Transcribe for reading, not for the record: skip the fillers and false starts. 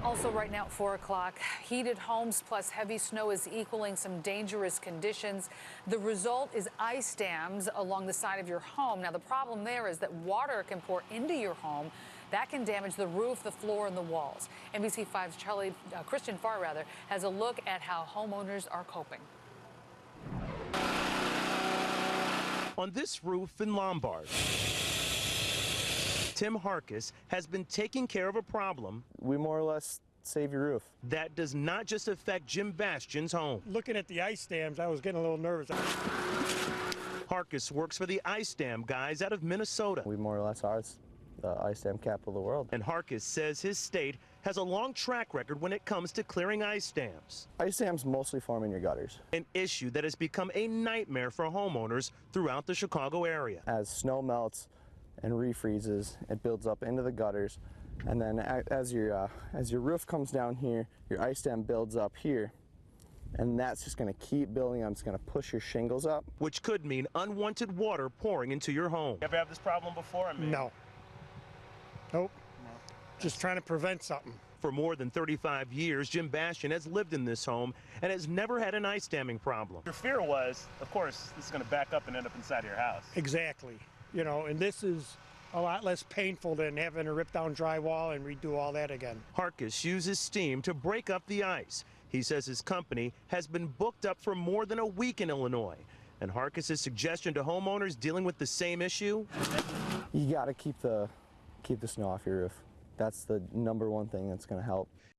Also right now at 4 o'clock, heated homes plus heavy snow is equaling some dangerous conditions. The result is ice dams along the side of your home. Now, the problem there is that water can pour into your home. That can damage the roof, the floor, and the walls. NBC5's Christian Farr has a look at how homeowners are coping. On this roof in Lombard, Tim Harkis has been taking care of a problem. We more or less save your roof. That does not just affect Jim Bastian's home. Looking at the ice dams, I was getting a little nervous. Harkis works for the ice dam guys out of Minnesota. We more or less are the ice dam capital of the world. And Harkis says his state has a long track record when it comes to clearing ice dams. Ice dams mostly form in your gutters. An issue that has become a nightmare for homeowners throughout the Chicago area. As snow melts and refreezes, it builds up into the gutters, and then as your roof comes down here, your ice dam builds up here, and that's just going to keep building up. It's going to push your shingles up, which could mean unwanted water pouring into your home. You ever have this problem before? No. Nope. No. Just trying to prevent something. For more than 35 years, Jim Bastian has lived in this home and has never had an ice damming problem. Your fear was, of course, this is going to back up and end up inside your house. Exactly. You know, and this is a lot less painful than having to rip down drywall and redo all that again. Harkis uses steam to break up the ice. He says his company has been booked up for more than a week in Illinois. And Harkis' suggestion to homeowners dealing with the same issue? You got to keep the snow off your roof. That's the #1 thing that's going to help.